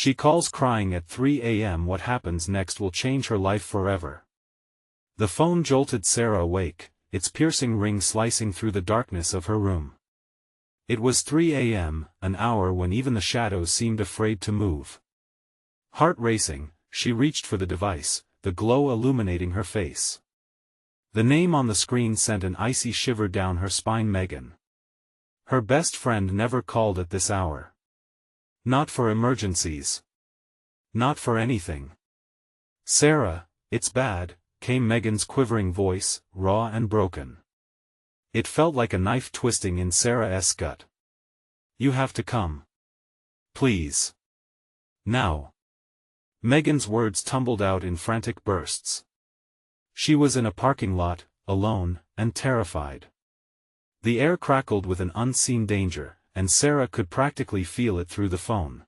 She calls crying at 3 a.m. What happens next will change her life forever. The phone jolted Sarah awake, its piercing ring slicing through the darkness of her room. It was 3 a.m., an hour when even the shadows seemed afraid to move. Heart racing, she reached for the device, the glow illuminating her face. The name on the screen sent an icy shiver down her spine. Megan. Her best friend never called at this hour. Not for emergencies. Not for anything. Sarah, it's bad, came Megan's quivering voice, raw and broken. It felt like a knife twisting in Sarah's gut. You have to come. Please. Now. Megan's words tumbled out in frantic bursts. She was in a parking lot, alone, and terrified. The air crackled with an unseen danger, and Sarah could practically feel it through the phone.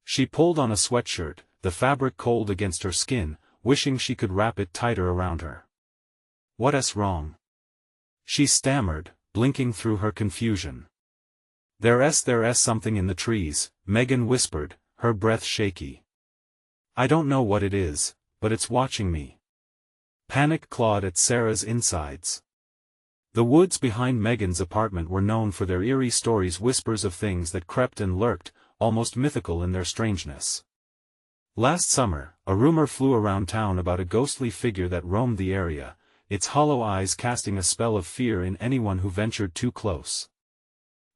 She pulled on a sweatshirt, the fabric cold against her skin, wishing she could wrap it tighter around her. What's wrong? She stammered, blinking through her confusion. There's something in the trees, Megan whispered, her breath shaky. I don't know what it is, but it's watching me. Panic clawed at Sarah's insides. The woods behind Megan's apartment were known for their eerie stories, whispers of things that crept and lurked, almost mythical in their strangeness. Last summer, a rumor flew around town about a ghostly figure that roamed the area, its hollow eyes casting a spell of fear in anyone who ventured too close.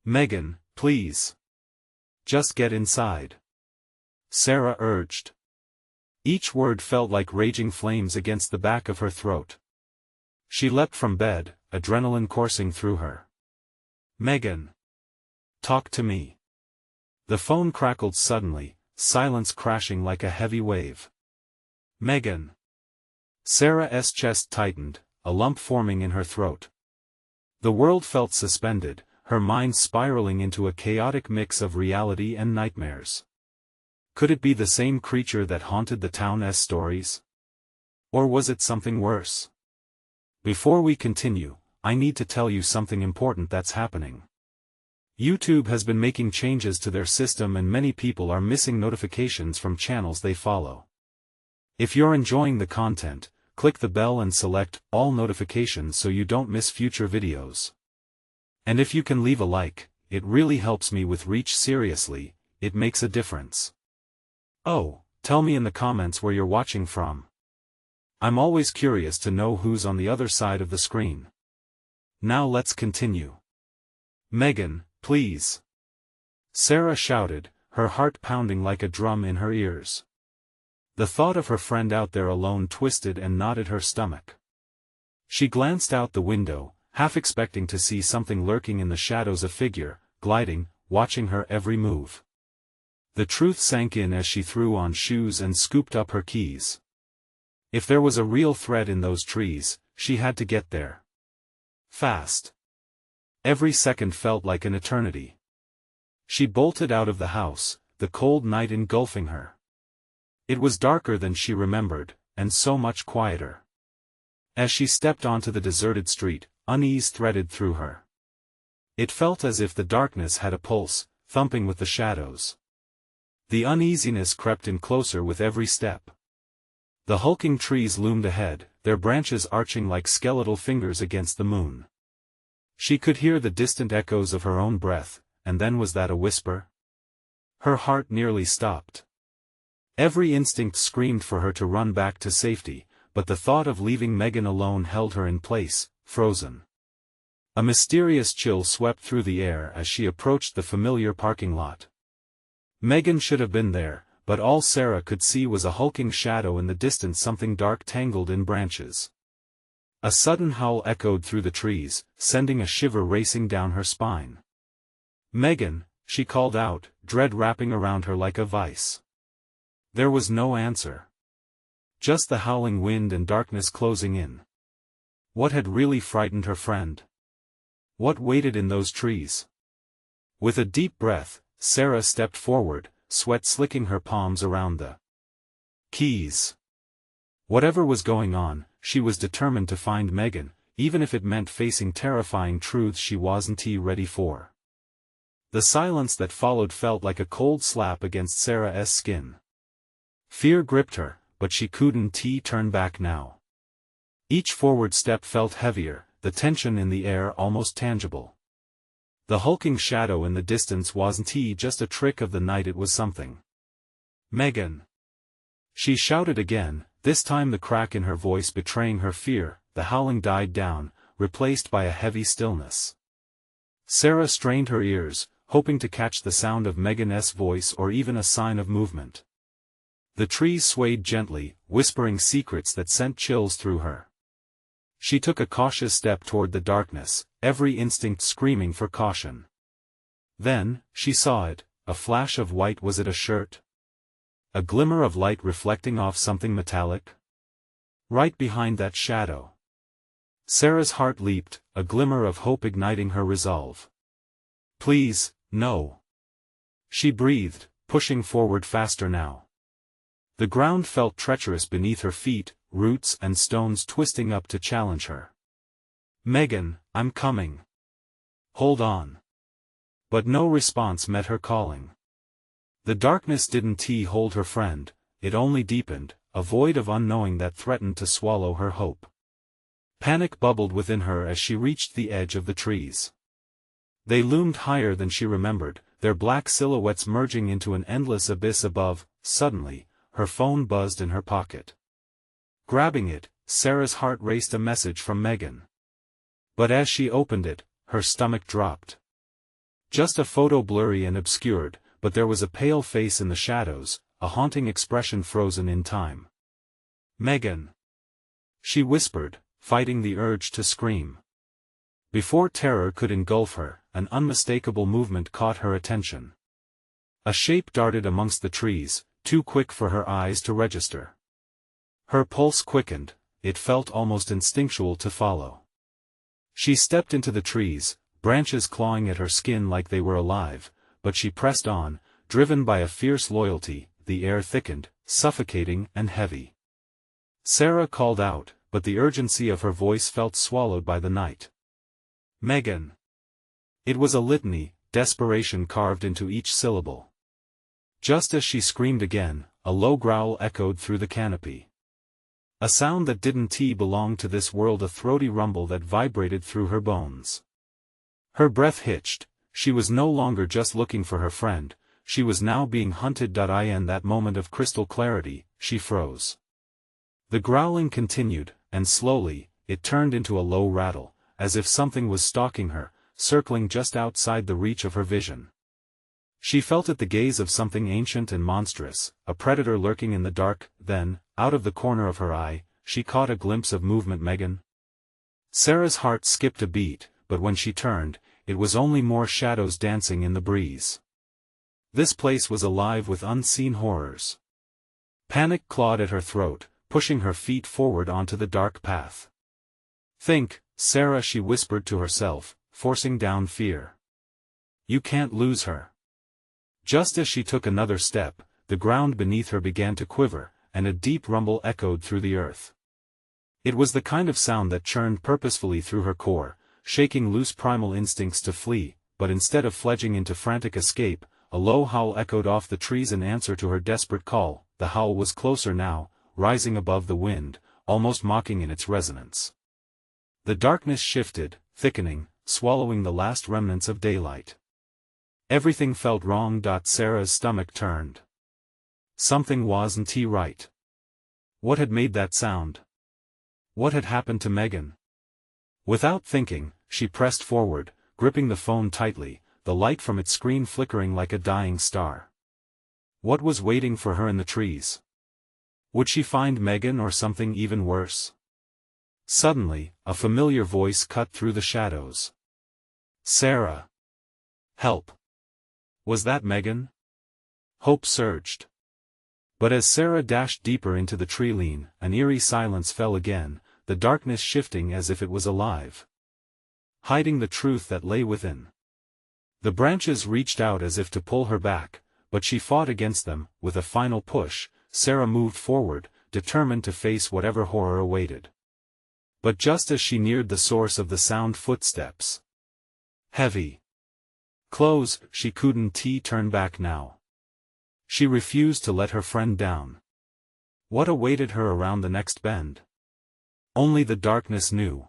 Megan, please. Just get inside. Sarah urged. Each word felt like raging flames against the back of her throat. She leapt from bed, adrenaline coursing through her. Megan. Talk to me. The phone crackled suddenly, silence crashing like a heavy wave. Megan. Sarah's chest tightened, a lump forming in her throat. The world felt suspended, her mind spiraling into a chaotic mix of reality and nightmares. Could it be the same creature that haunted the town's stories? Or was it something worse? Before we continue, I need to tell you something important that's happening. YouTube has been making changes to their system and many people are missing notifications from channels they follow. If you're enjoying the content, click the bell and select all notifications so you don't miss future videos. And if you can leave a like, it really helps me with reach. Seriously, it makes a difference. Oh, tell me in the comments where you're watching from. I'm always curious to know who's on the other side of the screen. Now let's continue. Megan, please. Sarah shouted, her heart pounding like a drum in her ears. The thought of her friend out there alone twisted and knotted her stomach. She glanced out the window, half expecting to see something lurking in the shadows, a figure, gliding, watching her every move. The truth sank in as she threw on shoes and scooped up her keys. If there was a real threat in those trees, she had to get there. Fast. Every second felt like an eternity. She bolted out of the house, the cold night engulfing her. It was darker than she remembered, and so much quieter. As she stepped onto the deserted street, unease threaded through her. It felt as if the darkness had a pulse, thumping with the shadows. The uneasiness crept in closer with every step. The hulking trees loomed ahead, their branches arching like skeletal fingers against the moon. She could hear the distant echoes of her own breath, and then was that a whisper? Her heart nearly stopped. Every instinct screamed for her to run back to safety, but the thought of leaving Megan alone held her in place, frozen. A mysterious chill swept through the air as she approached the familiar parking lot. Megan should have been there, but all Sarah could see was a hulking shadow in the distance, something dark tangled in branches. A sudden howl echoed through the trees, sending a shiver racing down her spine. Megan, she called out, dread wrapping around her like a vice. There was no answer. Just the howling wind and darkness closing in. What had really frightened her friend? What waited in those trees? With a deep breath, Sarah stepped forward, sweat slicking her palms around the keys. Whatever was going on, she was determined to find Megan, even if it meant facing terrifying truths she wasn't ready for. The silence that followed felt like a cold slap against Sarah's skin. Fear gripped her, but she couldn't turn back now. Each forward step felt heavier, the tension in the air almost tangible. The hulking shadow in the distance wasn't just a trick of the night, it was something. "Megan!" She shouted again, this time the crack in her voice betraying her fear. The howling died down, replaced by a heavy stillness. Sarah strained her ears, hoping to catch the sound of Megan's voice or even a sign of movement. The trees swayed gently, whispering secrets that sent chills through her. She took a cautious step toward the darkness, every instinct screaming for caution. Then, she saw it, a flash of white. Was it a shirt? A glimmer of light reflecting off something metallic? Right behind that shadow. Sarah's heart leaped, a glimmer of hope igniting her resolve. "Please, no." She breathed, pushing forward faster now. The ground felt treacherous beneath her feet, roots and stones twisting up to challenge her. "Megan, I'm coming. Hold on." But no response met her calling. The darkness didn't hold her friend, it only deepened, a void of unknowing that threatened to swallow her hope. Panic bubbled within her as she reached the edge of the trees. They loomed higher than she remembered, their black silhouettes merging into an endless abyss above. Suddenly, her phone buzzed in her pocket. Grabbing it, Sarah's heart raced, a message from Megan. But as she opened it, her stomach dropped. Just a photo, blurry and obscured, but there was a pale face in the shadows, a haunting expression frozen in time. "Megan!" she whispered, fighting the urge to scream. Before terror could engulf her, an unmistakable movement caught her attention. A shape darted amongst the trees, too quick for her eyes to register. Her pulse quickened, it felt almost instinctual to follow. She stepped into the trees, branches clawing at her skin like they were alive, but she pressed on, driven by a fierce loyalty. The air thickened, suffocating and heavy. Sarah called out, but the urgency of her voice felt swallowed by the night. "Megan!" It was a litany, desperation carved into each syllable. Just as she screamed again, a low growl echoed through the canopy. A sound that didn't belong to this world, a throaty rumble that vibrated through her bones. Her breath hitched, she was no longer just looking for her friend, she was now being hunted. In that moment of crystal clarity, she froze. The growling continued, and slowly, it turned into a low rattle, as if something was stalking her, circling just outside the reach of her vision. She felt it, the gaze of something ancient and monstrous, a predator lurking in the dark. Then, out of the corner of her eye, she caught a glimpse of movement. "Megan!" Sarah's heart skipped a beat, but when she turned, it was only more shadows dancing in the breeze. This place was alive with unseen horrors. Panic clawed at her throat, pushing her feet forward onto the dark path. "Think, Sarah," she whispered to herself, forcing down fear. "You can't lose her." Just as she took another step, the ground beneath her began to quiver, and a deep rumble echoed through the earth. It was the kind of sound that churned purposefully through her core, shaking loose primal instincts to flee, but instead of fledging into frantic escape, a low howl echoed off the trees in answer to her desperate call. The howl was closer now, rising above the wind, almost mocking in its resonance. The darkness shifted, thickening, swallowing the last remnants of daylight. Everything felt wrong. Sarah's stomach turned. Something wasn't right. What had made that sound? What had happened to Megan? Without thinking, she pressed forward, gripping the phone tightly, the light from its screen flickering like a dying star. What was waiting for her in the trees? Would she find Megan or something even worse? Suddenly, a familiar voice cut through the shadows. "Sarah! Help!" Was that Megan? Hope surged. But as Sarah dashed deeper into the tree line, an eerie silence fell again, the darkness shifting as if it was alive, hiding the truth that lay within. The branches reached out as if to pull her back, but she fought against them. With a final push, Sarah moved forward, determined to face whatever horror awaited. But just as she neared the source of the sound, footsteps. Heavy. Close, she couldn't turn back now. She refused to let her friend down. What awaited her around the next bend? Only the darkness knew.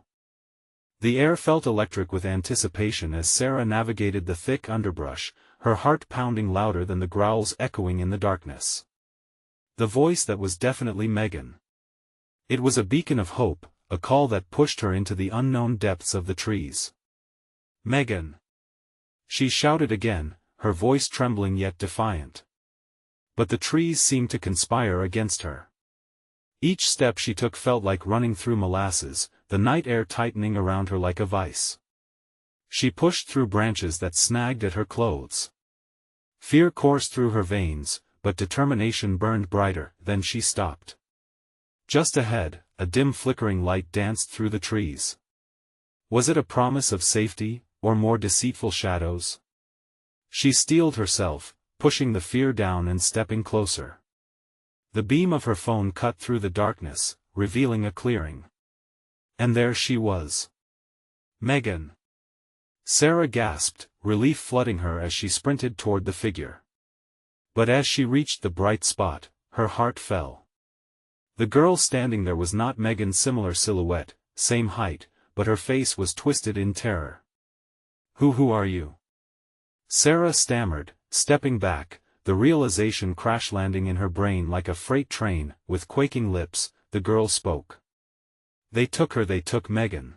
The air felt electric with anticipation as Sarah navigated the thick underbrush, her heart pounding louder than the growls echoing in the darkness. The voice that was definitely Megan. It was a beacon of hope, a call that pushed her into the unknown depths of the trees. Megan! She shouted again, her voice trembling yet defiant. But the trees seemed to conspire against her. Each step she took felt like running through molasses, the night air tightening around her like a vice. She pushed through branches that snagged at her clothes. Fear coursed through her veins, but determination burned brighter. Then she stopped. Just ahead, a dim flickering light danced through the trees. Was it a promise of safety, or more deceitful shadows? She steeled herself, pushing the fear down and stepping closer. The beam of her phone cut through the darkness, revealing a clearing. And there she was. Megan! Sarah gasped, relief flooding her as she sprinted toward the figure. But as she reached the bright spot, her heart fell. The girl standing there was not Megan's similar silhouette, same height, but her face was twisted in terror. Who are you? Sarah stammered, stepping back, the realization crash-landing in her brain like a freight train. With quaking lips, the girl spoke. They took Megan.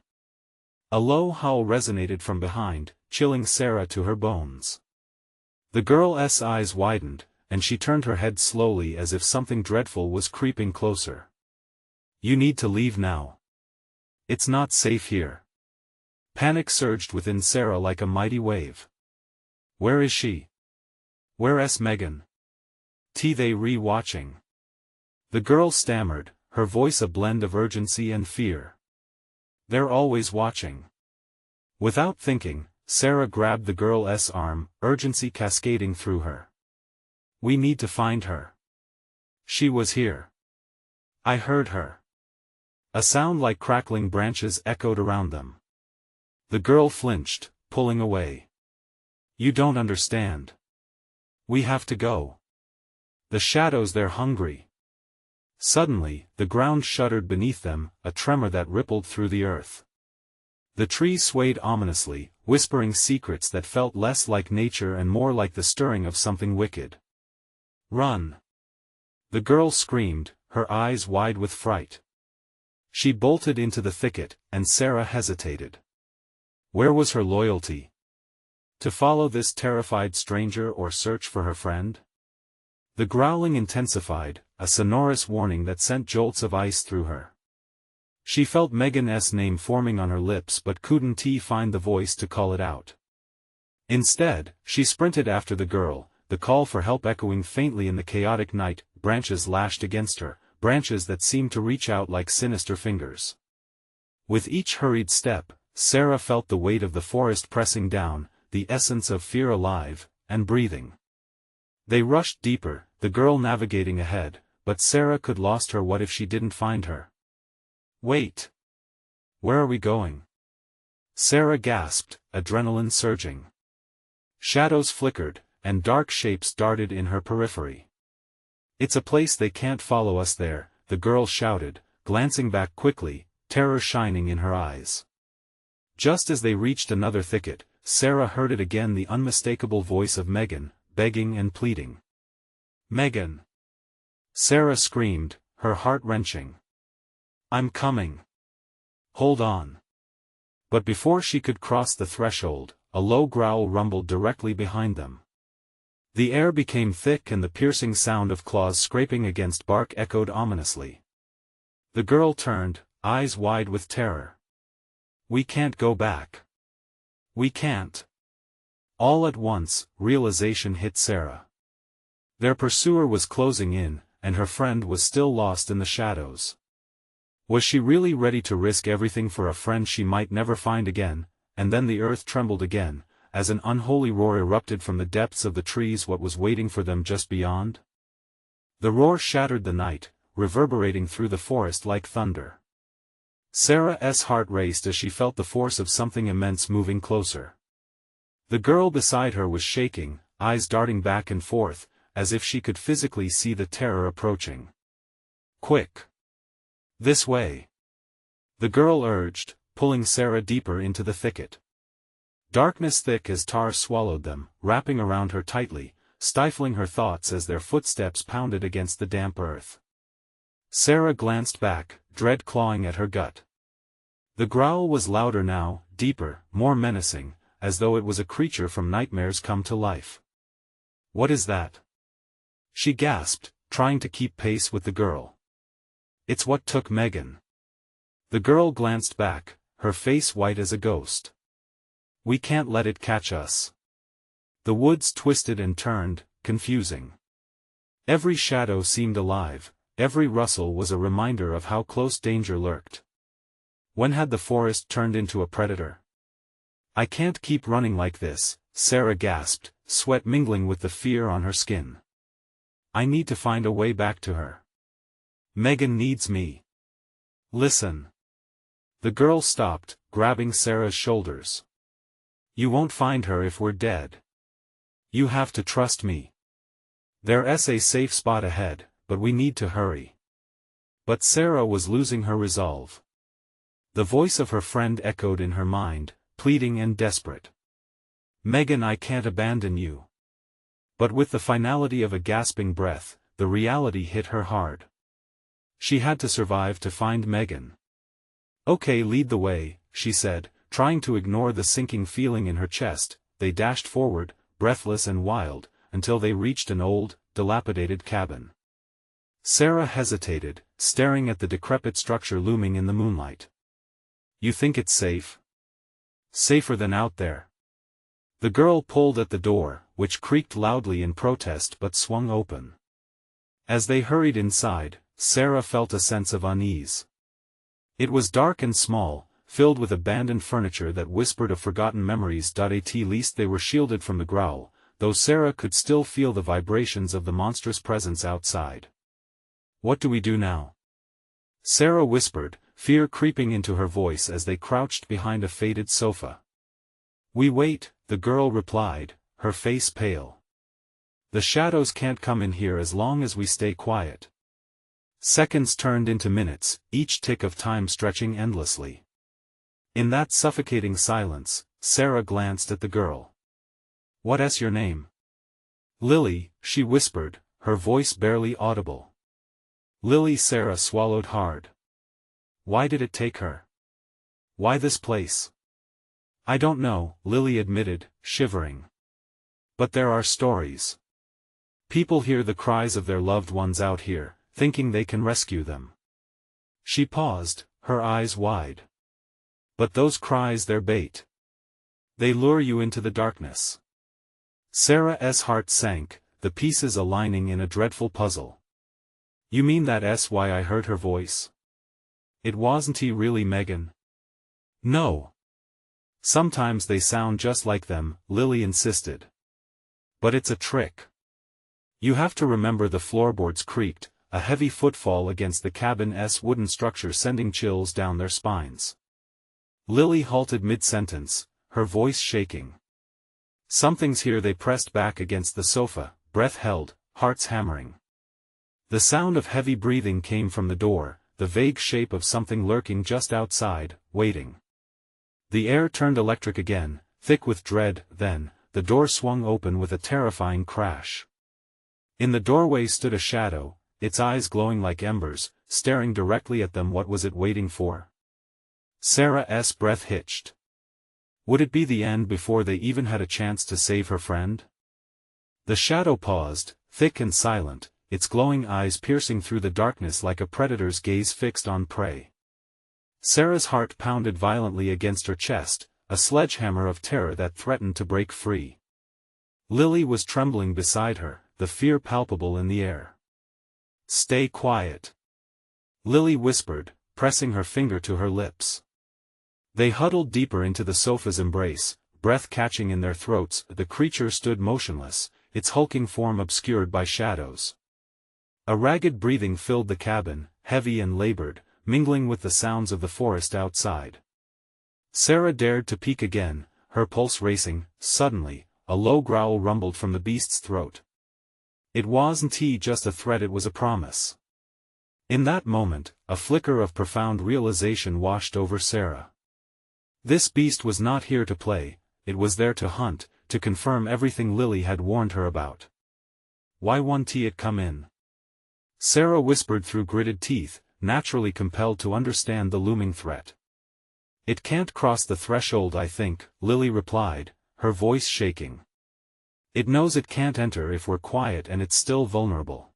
A low howl resonated from behind, chilling Sarah to her bones. The girl's eyes widened, and she turned her head slowly as if something dreadful was creeping closer. You need to leave now. It's not safe here. Panic surged within Sarah like a mighty wave. Where is she? Where's Megan? They re-watching. The girl stammered, her voice a blend of urgency and fear. They're always watching. Without thinking, Sarah grabbed the girl's arm, urgency cascading through her. We need to find her. She was here. I heard her. A sound like crackling branches echoed around them. The girl flinched, pulling away. You don't understand. We have to go. The shadows, they're hungry. Suddenly, the ground shuddered beneath them, a tremor that rippled through the earth. The trees swayed ominously, whispering secrets that felt less like nature and more like the stirring of something wicked. Run! The girl screamed, her eyes wide with fright. She bolted into the thicket, and Sarah hesitated. Where was her loyalty? To follow this terrified stranger or search for her friend? The growling intensified, a sonorous warning that sent jolts of ice through her. She felt Megan's name forming on her lips but couldn't find the voice to call it out. Instead, she sprinted after the girl, the call for help echoing faintly in the chaotic night. Branches lashed against her, branches that seemed to reach out like sinister fingers. With each hurried step, Sarah felt the weight of the forest pressing down, the essence of fear alive and breathing. They rushed deeper, the girl navigating ahead, but Sarah could lost her. What if she didn't find her? Wait! Where are we going? Sarah gasped, adrenaline surging. Shadows flickered, and dark shapes darted in her periphery. It's a place they can't follow us there, the girl shouted, glancing back quickly, terror shining in her eyes. Just as they reached another thicket, Sarah heard it again, the unmistakable voice of Megan, begging and pleading. Megan! Sarah screamed, her heart wrenching. I'm coming. Hold on. But before she could cross the threshold, a low growl rumbled directly behind them. The air became thick and the piercing sound of claws scraping against bark echoed ominously. The girl turned, eyes wide with terror. We can't go back. We can't. All at once, realization hit Sarah. Their pursuer was closing in, and her friend was still lost in the shadows. Was she really ready to risk everything for a friend she might never find again? And then the earth trembled again, as an unholy roar erupted from the depths of the trees. What was waiting for them just beyond? The roar shattered the night, reverberating through the forest like thunder. Sarah's heart raced as she felt the force of something immense moving closer. The girl beside her was shaking, eyes darting back and forth, as if she could physically see the terror approaching. "Quick! This way!" the girl urged, pulling Sarah deeper into the thicket. Darkness thick as tar swallowed them, wrapping around her tightly, stifling her thoughts as their footsteps pounded against the damp earth. Sarah glanced back, dread clawing at her gut. The growl was louder now, deeper, more menacing, as though it was a creature from nightmares come to life. "What is that?" she gasped, trying to keep pace with the girl. "It's what took Megan." The girl glanced back, her face white as a ghost. "We can't let it catch us." The woods twisted and turned, confusing. Every shadow seemed alive, every rustle was a reminder of how close danger lurked. When had the forest turned into a predator? "I can't keep running like this," Sarah gasped, sweat mingling with the fear on her skin. "I need to find a way back to her. Megan needs me." "Listen." The girl stopped, grabbing Sarah's shoulders. "You won't find her if we're dead. You have to trust me. There's a safe spot ahead, but we need to hurry." But Sarah was losing her resolve. The voice of her friend echoed in her mind, pleading and desperate. "Megan, I can't abandon you." But with the finality of a gasping breath, the reality hit her hard. She had to survive to find Megan. "Okay, lead the way," she said, trying to ignore the sinking feeling in her chest. They dashed forward, breathless and wild, until they reached an old, dilapidated cabin. Sarah hesitated, staring at the decrepit structure looming in the moonlight. "You think it's safe?" "Safer than out there." The girl pulled at the door, which creaked loudly in protest but swung open. As they hurried inside, Sarah felt a sense of unease. It was dark and small, filled with abandoned furniture that whispered of forgotten memories. At least they were shielded from the growl, though Sarah could still feel the vibrations of the monstrous presence outside. "What do we do now?" Sarah whispered, fear creeping into her voice as they crouched behind a faded sofa. "We wait," the girl replied, her face pale. "The shadows can't come in here as long as we stay quiet." Seconds turned into minutes, each tick of time stretching endlessly. In that suffocating silence, Sarah glanced at the girl. "What's your name?" "Lily," she whispered, her voice barely audible. "Lily." Sarah swallowed hard. "Why did it take her? Why this place?" "I don't know," Lily admitted, shivering. "But there are stories. People hear the cries of their loved ones out here, thinking they can rescue them." She paused, her eyes wide. "But those cries, they're bait. They lure you into the darkness." Sarah's heart sank, the pieces aligning in a dreadful puzzle. "You mean that's why I heard her voice? It wasn't really Megan?" "No. Sometimes they sound just like them," Lily insisted. "But it's a trick. You have to remember the floorboards creaked, a heavy footfall against the cabin's wooden structure sending chills down their spines." Lily halted mid-sentence, her voice shaking. "Something's here." They pressed back against the sofa, breath held, hearts hammering. The sound of heavy breathing came from the door, the vague shape of something lurking just outside, waiting. The air turned electric again, thick with dread. Then, the door swung open with a terrifying crash. In the doorway stood a shadow, its eyes glowing like embers, staring directly at them. What was it waiting for? Sarah's breath hitched. Would it be the end before they even had a chance to save her friend? The shadow paused, thick and silent, its glowing eyes piercing through the darkness like a predator's gaze fixed on prey. Sarah's heart pounded violently against her chest, a sledgehammer of terror that threatened to break free. Lily was trembling beside her, the fear palpable in the air. "Stay quiet," Lily whispered, pressing her finger to her lips. They huddled deeper into the sofa's embrace, breath catching in their throats. The creature stood motionless, its hulking form obscured by shadows. A ragged breathing filled the cabin, heavy and labored, mingling with the sounds of the forest outside. Sarah dared to peek again, her pulse racing. Suddenly, a low growl rumbled from the beast's throat. It wasn't just a threat, it was a promise. In that moment, a flicker of profound realization washed over Sarah. This beast was not here to play, it was there to hunt, to confirm everything Lily had warned her about. Why won't it come in? Sarah whispered through gritted teeth, naturally compelled to understand the looming threat. It can't cross the threshold, I think, Lily replied, her voice shaking. It knows it can't enter if we're quiet, and it's still vulnerable.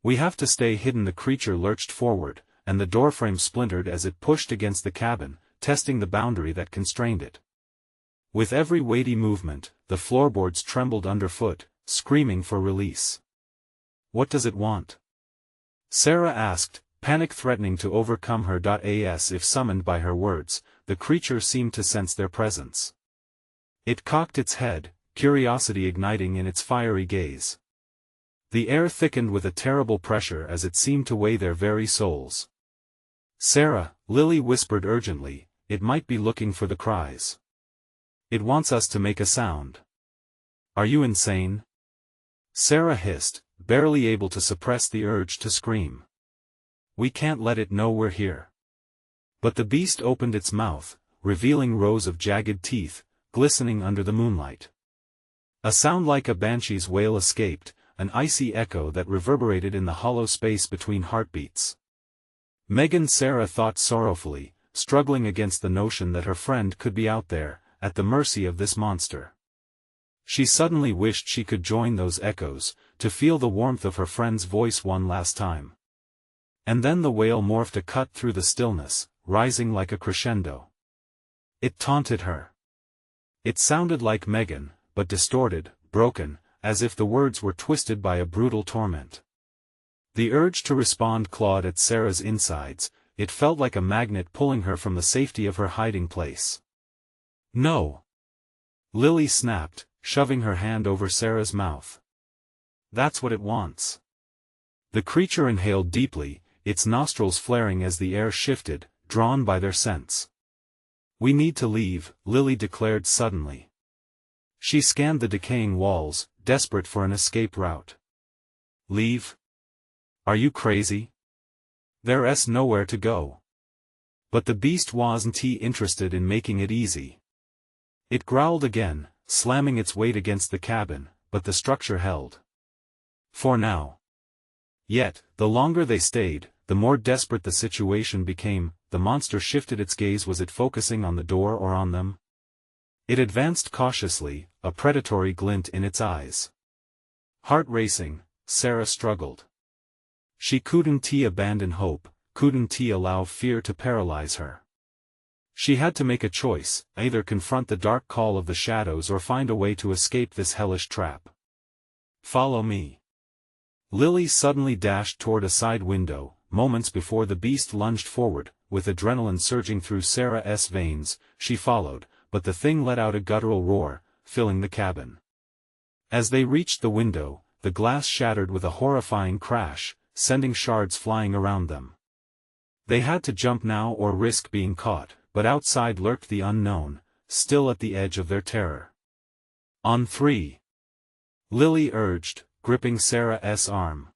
We have to stay hidden. The creature lurched forward, and the doorframe splintered as it pushed against the cabin, testing the boundary that constrained it. With every weighty movement, the floorboards trembled underfoot, screaming for release. What does it want? Sarah asked, panic threatening to overcome her. As if summoned by her words, the creature seemed to sense their presence. It cocked its head, curiosity igniting in its fiery gaze. The air thickened with a terrible pressure as it seemed to weigh their very souls. Sarah, Lily whispered urgently, it might be looking for the cries. It wants us to make a sound. Are you insane? Sarah hissed, barely able to suppress the urge to scream. We can't let it know we're here. But the beast opened its mouth, revealing rows of jagged teeth, glistening under the moonlight. A sound like a banshee's wail escaped, an icy echo that reverberated in the hollow space between heartbeats. Megan, Sarah thought sorrowfully, struggling against the notion that her friend could be out there, at the mercy of this monster. She suddenly wished she could join those echoes, to feel the warmth of her friend's voice one last time. And then the wail morphed, a cut through the stillness, rising like a crescendo. It taunted her. It sounded like Megan, but distorted, broken, as if the words were twisted by a brutal torment. The urge to respond clawed at Sarah's insides, it felt like a magnet pulling her from the safety of her hiding place. No! Lily snapped, shoving her hand over Sarah's mouth. That's what it wants. The creature inhaled deeply, its nostrils flaring as the air shifted, drawn by their scents. We need to leave, Lily declared suddenly. She scanned the decaying walls, desperate for an escape route. Leave? Are you crazy? There's nowhere to go. But the beast wasn't interested in making it easy. It growled again, slamming its weight against the cabin, but the structure held. For now. Yet, the longer they stayed, the more desperate the situation became. The monster shifted its gaze. Was it focusing on the door or on them? It advanced cautiously, a predatory glint in its eyes. Heart racing, Sarah struggled. She couldn't abandon hope, couldn't allow fear to paralyze her. She had to make a choice, either confront the dark call of the shadows or find a way to escape this hellish trap. Follow me. Lily suddenly dashed toward a side window, moments before the beast lunged forward, with adrenaline surging through Sarah's veins. She followed, but the thing let out a guttural roar, filling the cabin. As they reached the window, the glass shattered with a horrifying crash, sending shards flying around them. They had to jump now or risk being caught, but outside lurked the unknown, still at the edge of their terror. On three. Lily urged, gripping Sarah's arm.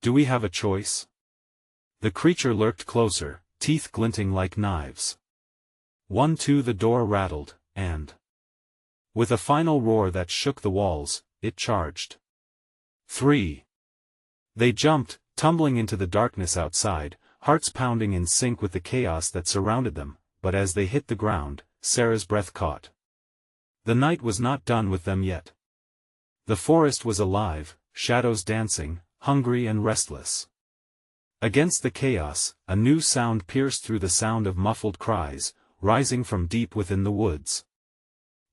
Do we have a choice? The creature lurked closer, teeth glinting like knives. 1, 2. The door rattled, and with a final roar that shook the walls, it charged. 3. They jumped, tumbling into the darkness outside, hearts pounding in sync with the chaos that surrounded them, but as they hit the ground, Sarah's breath caught. The night was not done with them yet. The forest was alive, shadows dancing, hungry and restless. Against the chaos, a new sound pierced through the sound of muffled cries, rising from deep within the woods.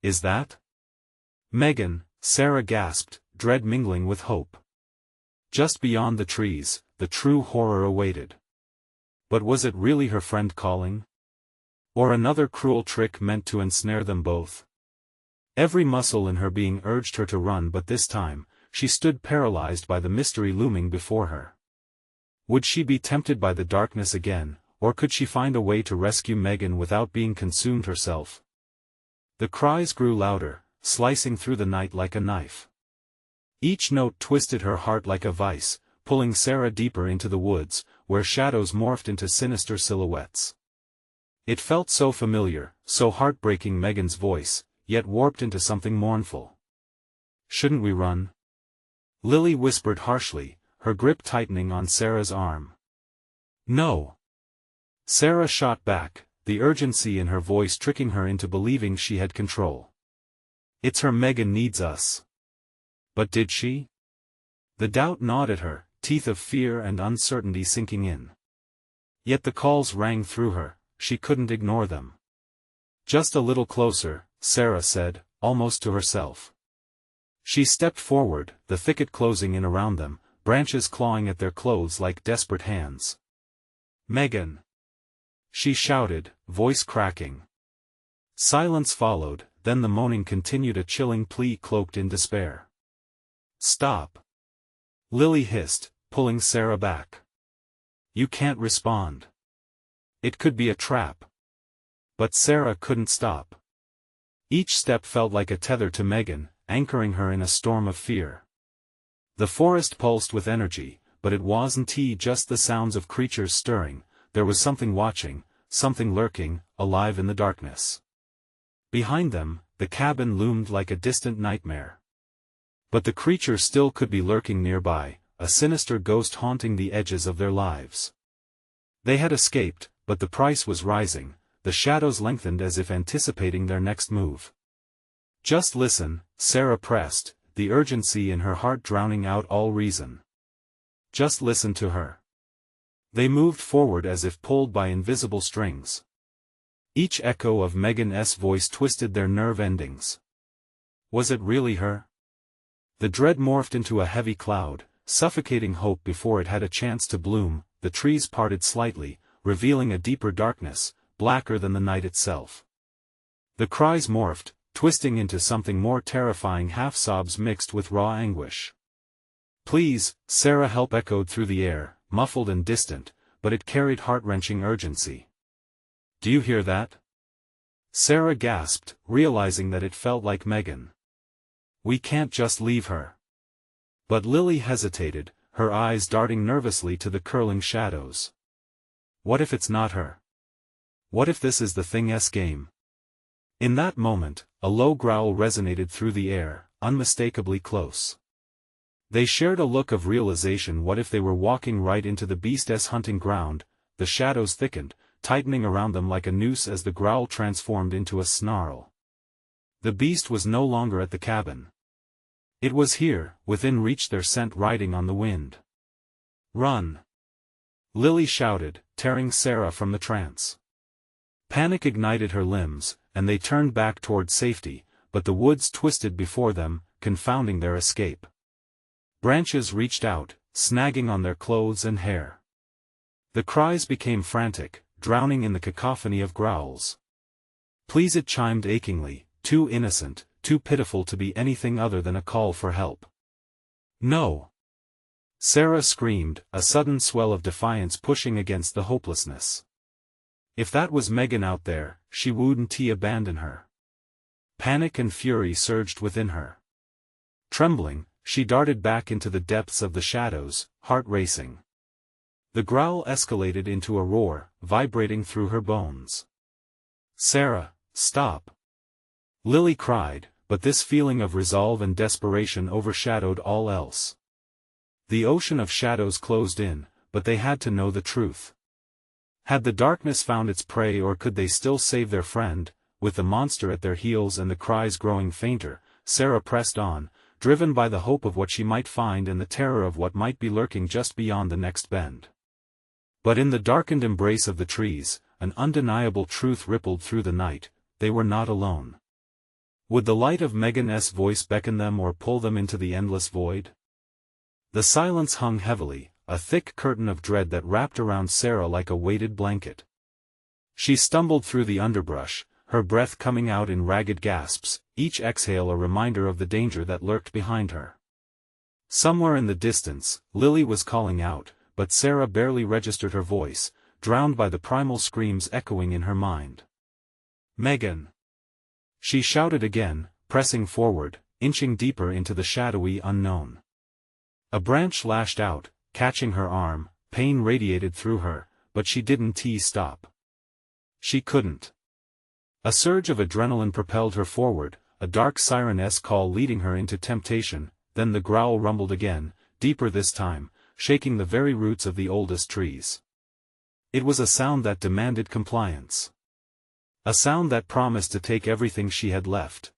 Is that Megan? Sarah gasped, dread mingling with hope. Just beyond the trees, the true horror awaited. But was it really her friend calling? Or another cruel trick meant to ensnare them both? Every muscle in her being urged her to run, but this time, she stood paralyzed by the mystery looming before her. Would she be tempted by the darkness again, or could she find a way to rescue Megan without being consumed herself? The cries grew louder, slicing through the night like a knife. Each note twisted her heart like a vice, pulling Sarah deeper into the woods, where shadows morphed into sinister silhouettes. It felt so familiar, so heartbreaking, Megan's voice, yet warped into something mournful. "Shouldn't we run?" Lily whispered harshly, her grip tightening on Sarah's arm. "No." Sarah shot back, the urgency in her voice tricking her into believing she had control. "It's her. Megan needs us." But did she? The doubt gnawed at her, teeth of fear and uncertainty sinking in. Yet the calls rang through her, she couldn't ignore them. "Just a little closer," Sarah said, almost to herself. She stepped forward, the thicket closing in around them, branches clawing at their clothes like desperate hands. "Megan!" she shouted, voice cracking. Silence followed, then the moaning continued, a chilling plea cloaked in despair. "Stop!" Lily hissed, pulling Sarah back. "You can't respond. It could be a trap." But Sarah couldn't stop. Each step felt like a tether to Megan, anchoring her in a storm of fear. The forest pulsed with energy, but it wasn't just the sounds of creatures stirring, there was something watching, something lurking, alive in the darkness. Behind them, the cabin loomed like a distant nightmare. But the creature still could be lurking nearby, a sinister ghost haunting the edges of their lives. They had escaped, but the price was rising, the shadows lengthened as if anticipating their next move. "Just listen," Sarah pressed, the urgency in her heart drowning out all reason. "Just listen to her." They moved forward as if pulled by invisible strings. Each echo of Megan's voice twisted their nerve endings. Was it really her? The dread morphed into a heavy cloud, suffocating hope before it had a chance to bloom. The trees parted slightly, revealing a deeper darkness, blacker than the night itself. The cries morphed, twisting into something more terrifying, half-sobs mixed with raw anguish. "Please," Sarah help echoed through the air, muffled and distant, but it carried heart-wrenching urgency. "Do you hear that?" Sarah gasped, realizing that it felt like Megan. "We can't just leave her." But Lily hesitated, her eyes darting nervously to the curling shadows. "What if it's not her? What if this is the thing's game?" In that moment, a low growl resonated through the air, unmistakably close. They shared a look of realization. What if they were walking right into the beast's hunting ground? The shadows thickened, tightening around them like a noose as the growl transformed into a snarl. The beast was no longer at the cabin. It was here, within reach, their scent riding on the wind. "Run!" Lily shouted, tearing Sarah from the trance. Panic ignited her limbs, and they turned back toward safety, but the woods twisted before them, confounding their escape. Branches reached out, snagging on their clothes and hair. The cries became frantic, drowning in the cacophony of growls. "Please," it chimed achingly, too innocent, too pitiful to be anything other than a call for help. "No!" Sarah screamed, a sudden swell of defiance pushing against the hopelessness. If that was Megan out there, she wouldn't abandon her. Panic and fury surged within her. Trembling, she darted back into the depths of the shadows, heart racing. The growl escalated into a roar, vibrating through her bones. "Sarah, stop!" Lily cried, but this feeling of resolve and desperation overshadowed all else. The ocean of shadows closed in, but they had to know the truth. Had the darkness found its prey, or could they still save their friend? With the monster at their heels and the cries growing fainter, Sarah pressed on, driven by the hope of what she might find and the terror of what might be lurking just beyond the next bend. But in the darkened embrace of the trees, an undeniable truth rippled through the night: they were not alone. Would the light of Megan's voice beckon them or pull them into the endless void? The silence hung heavily, a thick curtain of dread that wrapped around Sarah like a weighted blanket. She stumbled through the underbrush, her breath coming out in ragged gasps, each exhale a reminder of the danger that lurked behind her. Somewhere in the distance, Lily was calling out, but Sarah barely registered her voice, drowned by the primal screams echoing in her mind. "Megan! She shouted again, pressing forward, inching deeper into the shadowy unknown. A branch lashed out, catching her arm, pain radiated through her, but she didn't stop. She couldn't. A surge of adrenaline propelled her forward, a dark siren-esque call leading her into temptation, then the growl rumbled again, deeper this time, shaking the very roots of the oldest trees. It was a sound that demanded compliance. A sound that promised to take everything she had left.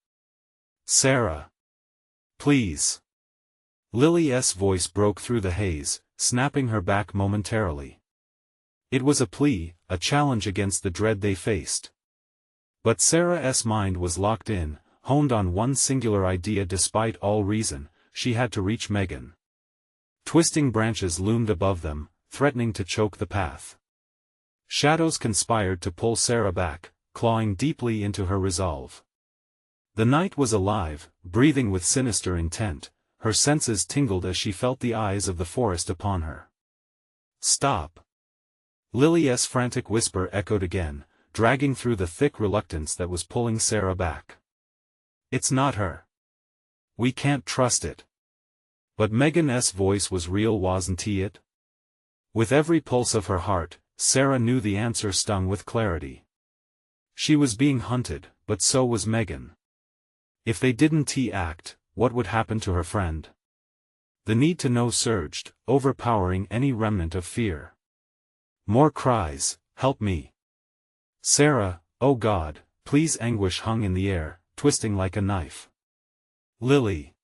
"Sarah. Please." Lily's voice broke through the haze, snapping her back momentarily. It was a plea, a challenge against the dread they faced. But Sarah's mind was locked in, honed on one singular idea despite all reason: she had to reach Megan. Twisting branches loomed above them, threatening to choke the path. Shadows conspired to pull Sarah back, clawing deeply into her resolve. The night was alive, breathing with sinister intent. Her senses tingled as she felt the eyes of the forest upon her. "Stop!" Lily's frantic whisper echoed again, dragging through the thick reluctance that was pulling Sarah back. "It's not her. We can't trust it." But Megan's voice was real, wasn't it? With every pulse of her heart, Sarah knew the answer stung with clarity. She was being hunted, but so was Megan. If they didn't act, what would happen to her friend? The need to know surged, overpowering any remnant of fear. More cries, "Help me! Sarah, oh God, please!" Anguish hung in the air, twisting like a knife. "Lily!"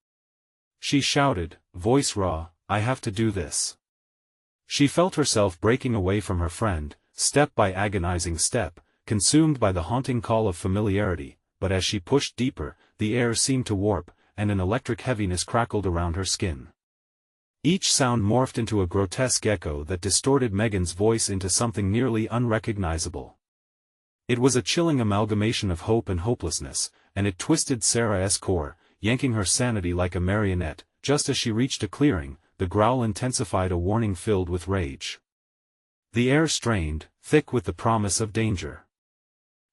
she shouted, voice raw, "I have to do this." She felt herself breaking away from her friend, step by agonizing step, consumed by the haunting call of familiarity, but as she pushed deeper, the air seemed to warp, and an electric heaviness crackled around her skin. Each sound morphed into a grotesque echo that distorted Megan's voice into something nearly unrecognizable. It was a chilling amalgamation of hope and hopelessness, and it twisted Sarah's core, yanking her sanity like a marionette. Just as she reached a clearing, the growl intensified, a warning filled with rage. The air strained, thick with the promise of danger.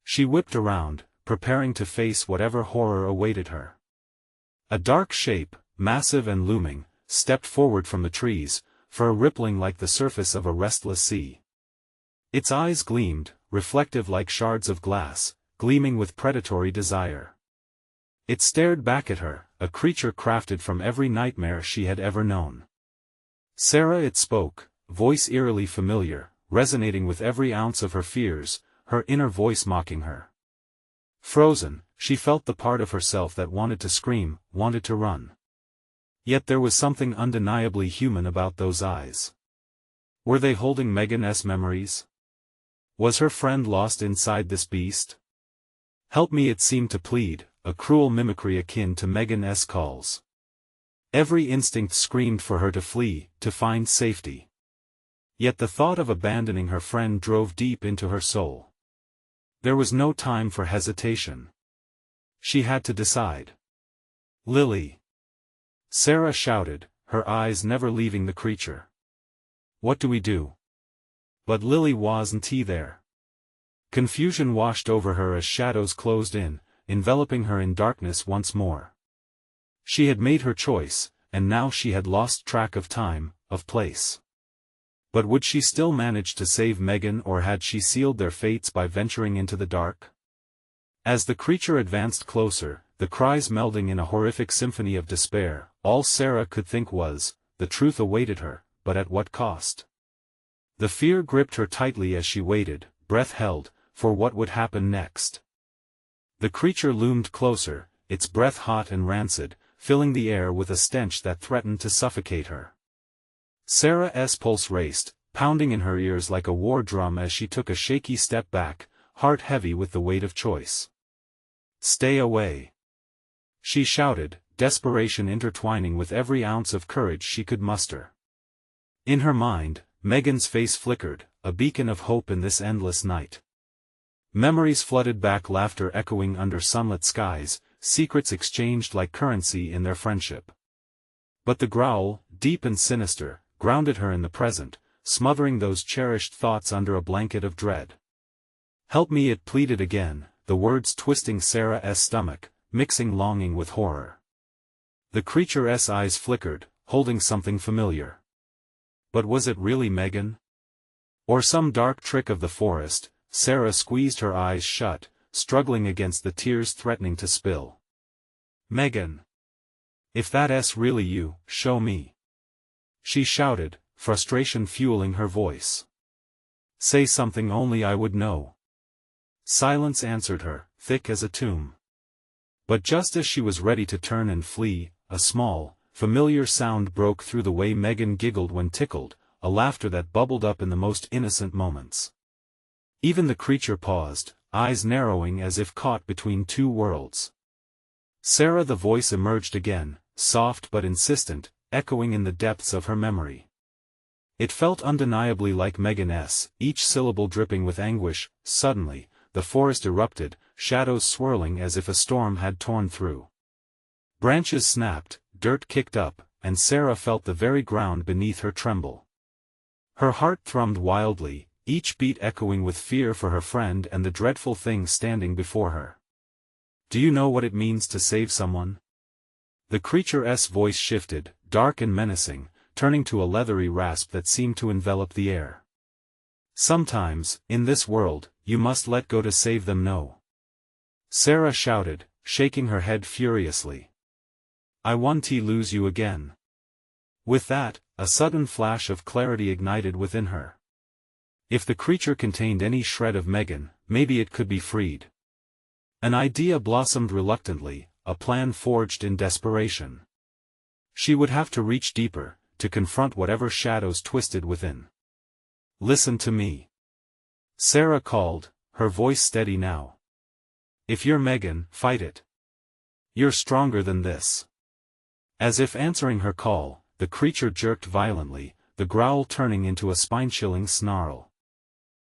She whipped around, preparing to face whatever horror awaited her. A dark shape, massive and looming, stepped forward from the trees, fur rippling like the surface of a restless sea. Its eyes gleamed, reflective like shards of glass, gleaming with predatory desire. It stared back at her, a creature crafted from every nightmare she had ever known. "Sarah," it spoke, voice eerily familiar, resonating with every ounce of her fears, her inner voice mocking her. Frozen, she felt the part of herself that wanted to scream, wanted to run. Yet there was something undeniably human about those eyes. Were they holding Megan's memories? Was her friend lost inside this beast? "Help me," it seemed to plead, a cruel mimicry akin to Megan's calls. Every instinct screamed for her to flee, to find safety. Yet the thought of abandoning her friend drove deep into her soul. There was no time for hesitation. She had to decide. "Lily!" Sarah shouted, her eyes never leaving the creature. "What do we do?" But Lily wasn't there. Confusion washed over her as shadows closed in, enveloping her in darkness once more. She had made her choice, and now she had lost track of time, of place. But would she still manage to save Megan, or had she sealed their fates by venturing into the dark? As the creature advanced closer, the cries melding in a horrific symphony of despair, all Sarah could think was, the truth awaited her, but at what cost? The fear gripped her tightly as she waited, breath held, for what would happen next. The creature loomed closer, its breath hot and rancid, filling the air with a stench that threatened to suffocate her. Sarah's pulse raced, pounding in her ears like a war drum as she took a shaky step back, heart heavy with the weight of choice. "Stay away!" she shouted, desperation intertwining with every ounce of courage she could muster. In her mind, Megan's face flickered, a beacon of hope in this endless night. Memories flooded back, laughter echoing under sunlit skies, secrets exchanged like currency in their friendship. But the growl, deep and sinister, grounded her in the present, smothering those cherished thoughts under a blanket of dread. "Help me," it pleaded again, the words twisting Sarah's stomach, mixing longing with horror. The creature's eyes flickered, holding something familiar. But was it really Megan? Or some dark trick of the forest? Sarah squeezed her eyes shut, struggling against the tears threatening to spill. Megan! If that's really you, show me! She shouted, frustration fueling her voice. Say something only I would know. Silence answered her, thick as a tomb. But just as she was ready to turn and flee, a small, familiar sound broke through the way Megan giggled when tickled, a laughter that bubbled up in the most innocent moments. Even the creature paused, eyes narrowing as if caught between two worlds. Sarah, the voice emerged again, soft but insistent, echoing in the depths of her memory. It felt undeniably like Megan's, each syllable dripping with anguish. Suddenly, the forest erupted, shadows swirling as if a storm had torn through. Branches snapped, dirt kicked up, and Sarah felt the very ground beneath her tremble. Her heart thrummed wildly, each beat echoing with fear for her friend and the dreadful thing standing before her. Do you know what it means to save someone? The creature's voice shifted, dark and menacing, turning to a leathery rasp that seemed to envelop the air. Sometimes, in this world, you must let go to save them. No. Sarah shouted, shaking her head furiously. I won't lose you again. With that, a sudden flash of clarity ignited within her. If the creature contained any shred of Megan, maybe it could be freed. An idea blossomed reluctantly, a plan forged in desperation. She would have to reach deeper, to confront whatever shadows twisted within. Listen to me. Sarah called, her voice steady now. If you're Megan, fight it. You're stronger than this. As if answering her call, the creature jerked violently, the growl turning into a spine-chilling snarl.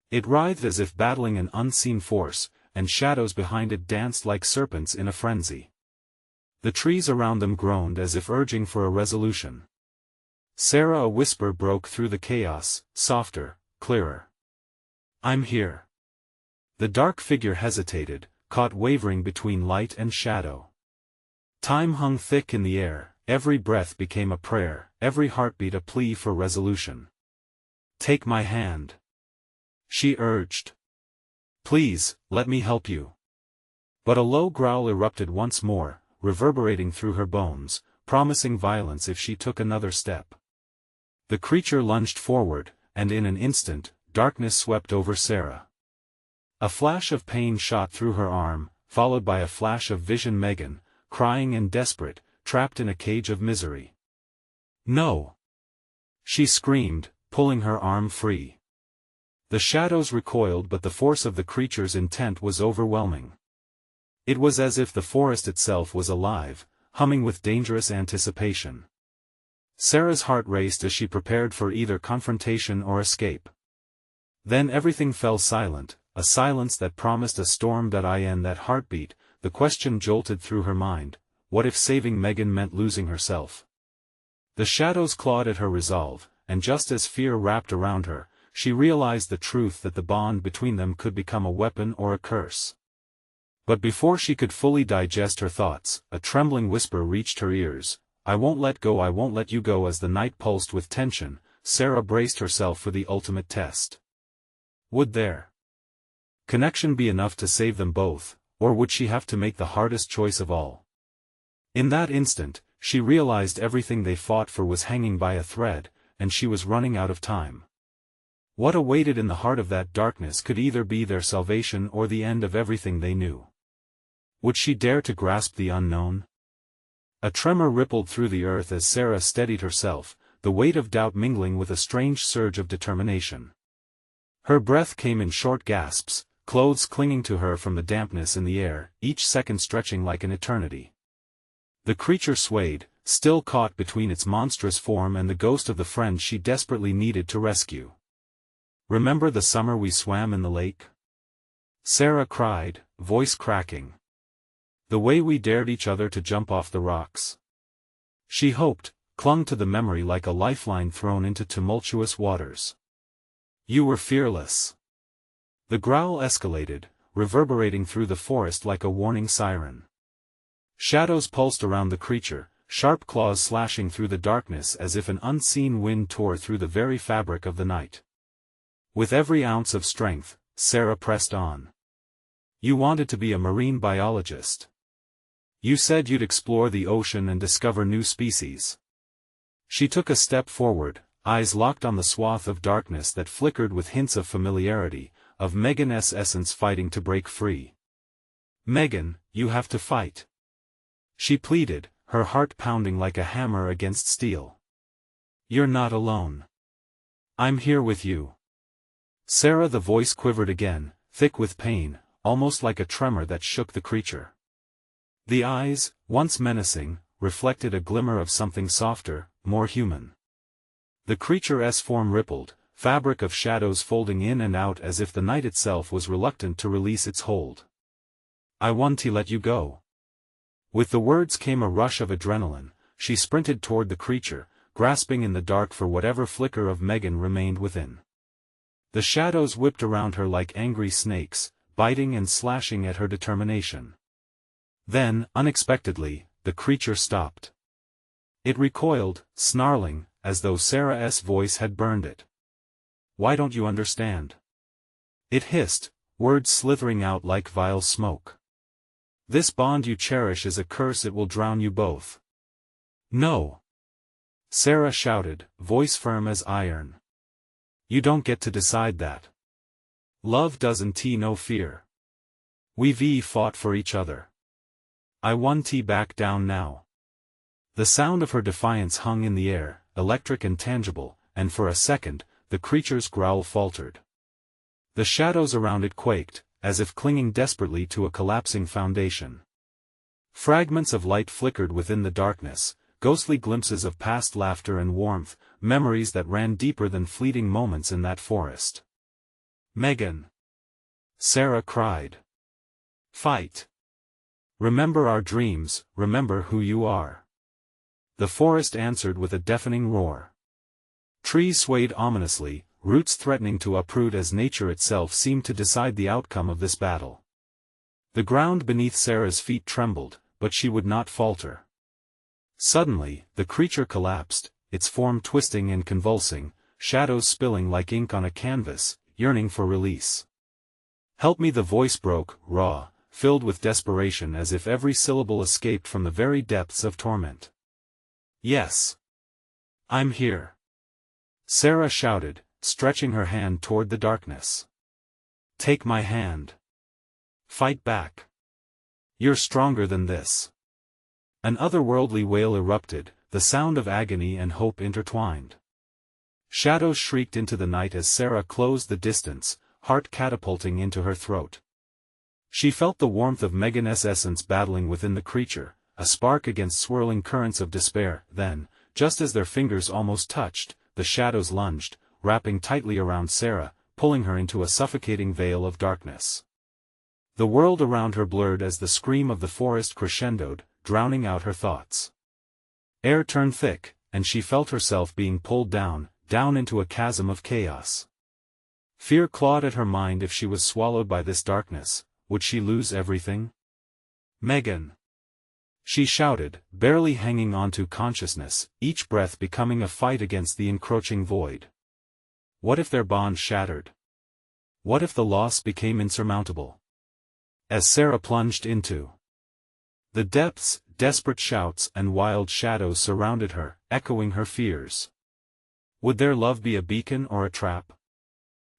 It writhed as if battling an unseen force, and shadows behind it danced like serpents in a frenzy. The trees around them groaned as if urging for a resolution. Sarah, a whisper broke through the chaos, softer, clearer. I'm here. The dark figure hesitated, caught wavering between light and shadow. Time hung thick in the air, every breath became a prayer, every heartbeat a plea for resolution. Take my hand. She urged. Please, let me help you. But a low growl erupted once more, reverberating through her bones, promising violence if she took another step. The creature lunged forward, and in an instant, darkness swept over Sarah. A flash of pain shot through her arm, followed by a flash of vision. Megan, crying and desperate, trapped in a cage of misery. No! She screamed, pulling her arm free. The shadows recoiled, but the force of the creature's intent was overwhelming. It was as if the forest itself was alive, humming with dangerous anticipation. Sarah's heart raced as she prepared for either confrontation or escape. Then everything fell silent, a silence that promised a storm. In that heartbeat, the question jolted through her mind, what if saving Megan meant losing herself? The shadows clawed at her resolve, and just as fear wrapped around her, she realized the truth that the bond between them could become a weapon or a curse. But before she could fully digest her thoughts, a trembling whisper reached her ears. I won't let go, I won't let you go. As the night pulsed with tension, Sarah braced herself for the ultimate test. Would their connection be enough to save them both, or would she have to make the hardest choice of all? In that instant, she realized everything they fought for was hanging by a thread, and she was running out of time. What awaited in the heart of that darkness could either be their salvation or the end of everything they knew. Would she dare to grasp the unknown? A tremor rippled through the earth as Sarah steadied herself, the weight of doubt mingling with a strange surge of determination. Her breath came in short gasps, clothes clinging to her from the dampness in the air, each second stretching like an eternity. The creature swayed, still caught between its monstrous form and the ghost of the friend she desperately needed to rescue. Remember the summer we swam in the lake? Sarah cried, voice cracking. The way we dared each other to jump off the rocks. She hoped, clung to the memory like a lifeline thrown into tumultuous waters. You were fearless. The growl escalated, reverberating through the forest like a warning siren. Shadows pulsed around the creature, sharp claws slashing through the darkness as if an unseen wind tore through the very fabric of the night. With every ounce of strength, Sarah pressed on. "You wanted to be a marine biologist. You said you'd explore the ocean and discover new species." She took a step forward, eyes locked on the swath of darkness that flickered with hints of familiarity, of Megan's essence fighting to break free. "Megan, you have to fight," she pleaded, her heart pounding like a hammer against steel. "You're not alone. I'm here with you." Sarah, the voice quivered again, thick with pain, almost like a tremor that shook the creature. The eyes, once menacing, reflected a glimmer of something softer, more human. The creature's form rippled, fabric of shadows folding in and out as if the night itself was reluctant to release its hold. "I want to let you go." With the words came a rush of adrenaline. She sprinted toward the creature, grasping in the dark for whatever flicker of Megan remained within. The shadows whipped around her like angry snakes, biting and slashing at her determination. Then, unexpectedly, the creature stopped. It recoiled, snarling, as though Sarah's voice had burned it. "Why don't you understand?" It hissed, words slithering out like vile smoke. "This bond you cherish is a curse. It will drown you both." "No!" Sarah shouted, voice firm as iron. "You don't get to decide that. Love doesn't know fear. We've fought for each other. I want back down now." The sound of her defiance hung in the air, electric and tangible, and for a second, the creature's growl faltered. The shadows around it quaked, as if clinging desperately to a collapsing foundation. Fragments of light flickered within the darkness, ghostly glimpses of past laughter and warmth, memories that ran deeper than fleeting moments in that forest. "Megan!" Sarah cried. "Fight! Remember our dreams, remember who you are." The forest answered with a deafening roar. Trees swayed ominously, roots threatening to uproot as nature itself seemed to decide the outcome of this battle. The ground beneath Sarah's feet trembled, but she would not falter. Suddenly, the creature collapsed, its form twisting and convulsing, shadows spilling like ink on a canvas, yearning for release. "Help me!" The voice broke, raw, filled with desperation as if every syllable escaped from the very depths of torment. "Yes. I'm here," Sarah shouted, stretching her hand toward the darkness. "Take my hand. Fight back. You're stronger than this." An otherworldly wail erupted, the sound of agony and hope intertwined. Shadows shrieked into the night as Sarah closed the distance, heart catapulting into her throat. She felt the warmth of Megan's essence battling within the creature, a spark against swirling currents of despair. Then, just as their fingers almost touched, the shadows lunged, wrapping tightly around Sarah, pulling her into a suffocating veil of darkness. The world around her blurred as the scream of the forest crescendoed, drowning out her thoughts. Air turned thick, and she felt herself being pulled down into a chasm of chaos. Fear clawed at her mind. If she was swallowed by this darkness, would she lose everything? "Megan!" she shouted, barely hanging on to consciousness, each breath becoming a fight against the encroaching void. What if their bond shattered? What if the loss became insurmountable? As Sarah plunged into the depths, desperate shouts and wild shadows surrounded her, echoing her fears. Would their love be a beacon or a trap?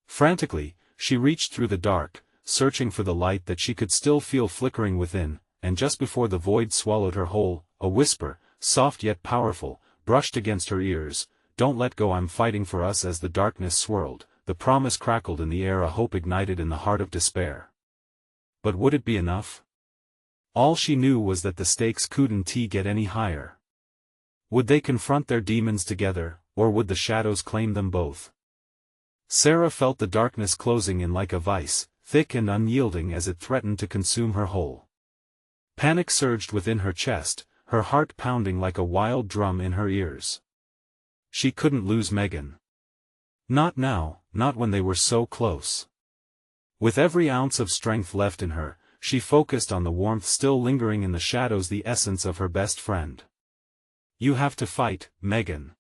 Frantically, she reached through the dark, searching for the light that she could still feel flickering within, and just before the void swallowed her whole, a whisper, soft yet powerful, brushed against her ears. "Don't let go, I'm fighting for us." As the darkness swirled, the promise crackled in the air, a hope ignited in the heart of despair. But would it be enough? All she knew was that the stakes couldn't get any higher. Would they confront their demons together, or would the shadows claim them both? Sarah felt the darkness closing in like a vice, thick and unyielding as it threatened to consume her whole. Panic surged within her chest, her heart pounding like a wild drum in her ears. She couldn't lose Megan. Not now, not when they were so close. With every ounce of strength left in her, she focused on the warmth still lingering in the shadows, the essence of her best friend. "You have to fight, Megan,"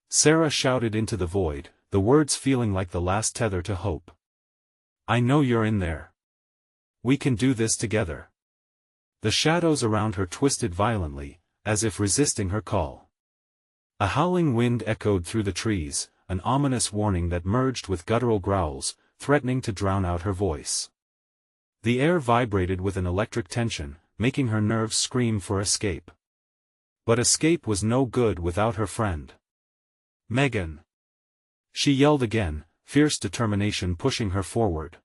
Sarah shouted into the void, the words feeling like the last tether to hope. "I know you're in there. We can do this together." The shadows around her twisted violently, as if resisting her call. A howling wind echoed through the trees, an ominous warning that merged with guttural growls, threatening to drown out her voice. The air vibrated with an electric tension, making her nerves scream for escape. But escape was no good without her friend. "Megan!" she yelled again, fierce determination pushing her forward.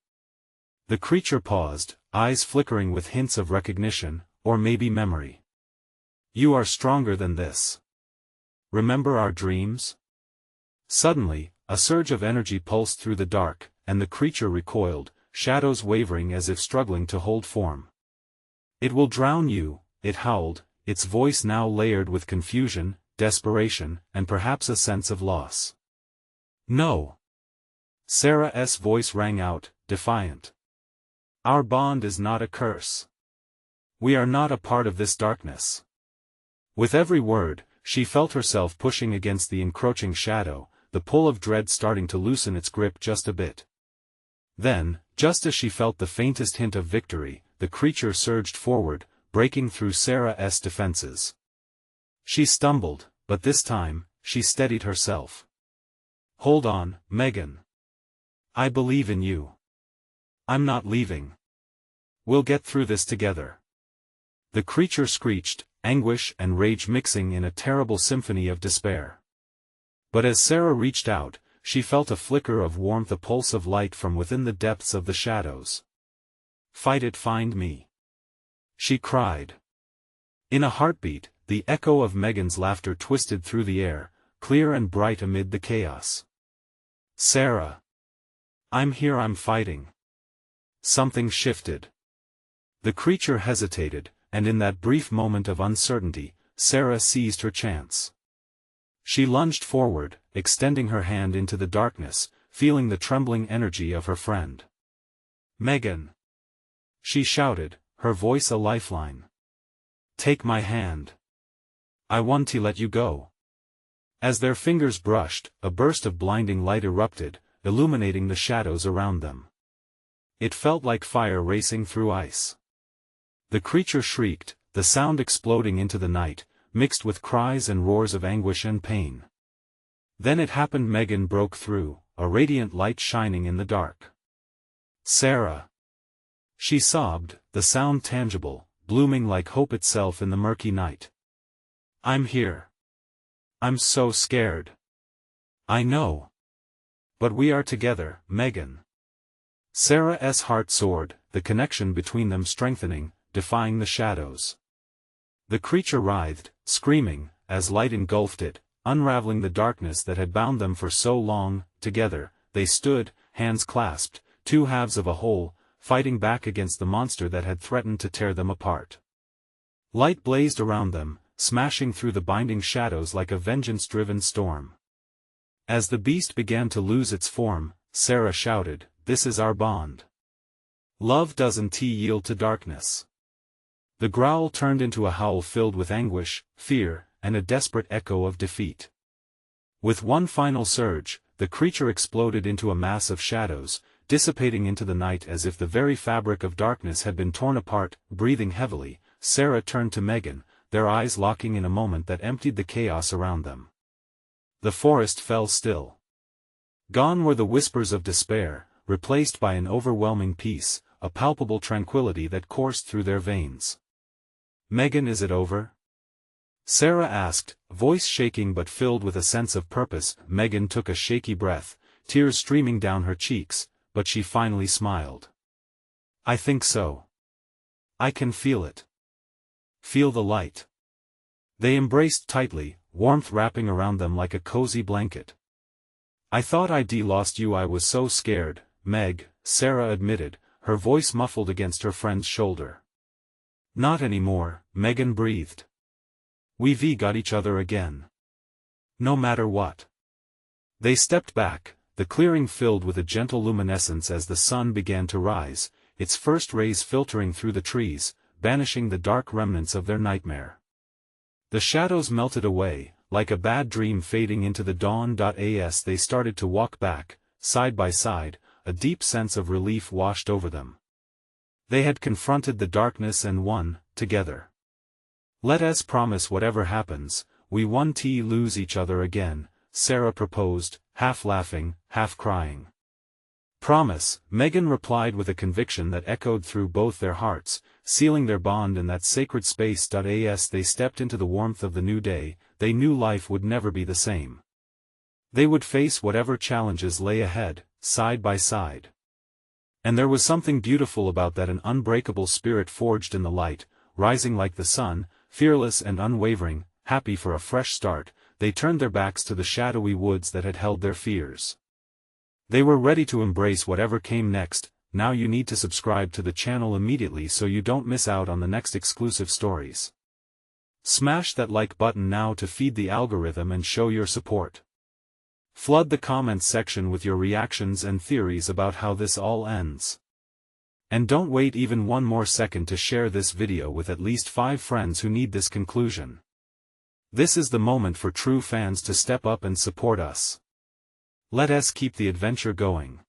The creature paused, eyes flickering with hints of recognition, or maybe memory. "You are stronger than this. Remember our dreams?" Suddenly, a surge of energy pulsed through the dark, and the creature recoiled, shadows wavering as if struggling to hold form. "It will drown you," it howled, its voice now layered with confusion, desperation, and perhaps a sense of loss. "No!" Sarah's voice rang out, defiant. "Our bond is not a curse. We are not a part of this darkness." With every word, she felt herself pushing against the encroaching shadow, the pull of dread starting to loosen its grip just a bit. Then, just as she felt the faintest hint of victory, the creature surged forward, breaking through Sarah's defenses. She stumbled, but this time, she steadied herself. "Hold on, Megan. I believe in you. I'm not leaving. We'll get through this together." The creature screeched, anguish and rage mixing in a terrible symphony of despair. But as Sarah reached out, she felt a flicker of warmth, a pulse of light from within the depths of the shadows. "Fight it, find me," she cried. In a heartbeat, the echo of Megan's laughter twisted through the air, clear and bright amid the chaos. "Sarah! I'm here, I'm fighting." Something shifted. The creature hesitated, and in that brief moment of uncertainty, Sarah seized her chance. She lunged forward, extending her hand into the darkness, feeling the trembling energy of her friend. "Megan!" she shouted, her voice a lifeline. "Take my hand. I want to let you go." As their fingers brushed, a burst of blinding light erupted, illuminating the shadows around them. It felt like fire racing through ice. The creature shrieked, the sound exploding into the night, mixed with cries and roars of anguish and pain. Then it happened. Megan broke through, a radiant light shining in the dark. "Sarah!" she sobbed, the sound tangible, blooming like hope itself in the murky night. "I'm here. I'm so scared." "I know. But we are together, Megan." Sarah's heart soared, the connection between them strengthening, defying the shadows. The creature writhed, screaming, as light engulfed it, unraveling the darkness that had bound them for so long. Together, they stood, hands clasped, two halves of a whole, fighting back against the monster that had threatened to tear them apart. Light blazed around them, smashing through the binding shadows like a vengeance-driven storm. As the beast began to lose its form, Sarah shouted, "This is our bond. Love doesn't yield to darkness." The growl turned into a howl filled with anguish, fear, and a desperate echo of defeat. With one final surge, the creature exploded into a mass of shadows, dissipating into the night as if the very fabric of darkness had been torn apart. Breathing heavily, Sarah turned to Megan, their eyes locking in a moment that emptied the chaos around them. The forest fell still. Gone were the whispers of despair, replaced by an overwhelming peace, a palpable tranquility that coursed through their veins. "Megan, is it over?" Sarah asked, voice shaking but filled with a sense of purpose. Megan took a shaky breath, tears streaming down her cheeks, but she finally smiled. "I think so. I can feel it. Feel the light." They embraced tightly, warmth wrapping around them like a cozy blanket. "I thought I'd lost you. I was so scared, Meg," Sarah admitted, her voice muffled against her friend's shoulder. "Not anymore," Megan breathed. "We've got each other again. No matter what." They stepped back, the clearing filled with a gentle luminescence as the sun began to rise, its first rays filtering through the trees, banishing the dark remnants of their nightmare. The shadows melted away, like a bad dream fading into the dawn. As they started to walk back, side by side, a deep sense of relief washed over them. They had confronted the darkness and won, together. "Let us promise whatever happens, we won't lose each other again," Sarah proposed, half laughing, half crying. "Promise," Megan replied with a conviction that echoed through both their hearts, sealing their bond in that sacred space. As they stepped into the warmth of the new day, they knew life would never be the same. They would face whatever challenges lay ahead, side by side. And there was something beautiful about that, an unbreakable spirit forged in the light, rising like the sun, fearless and unwavering, happy for a fresh start. They turned their backs to the shadowy woods that had held their fears. They were ready to embrace whatever came next. Now you need to subscribe to the channel immediately so you don't miss out on the next exclusive stories. Smash that like button now to feed the algorithm and show your support. Flood the comments section with your reactions and theories about how this all ends. And don't wait even one more second to share this video with at least 5 friends who need this conclusion. This is the moment for true fans to step up and support us. Let us keep the adventure going.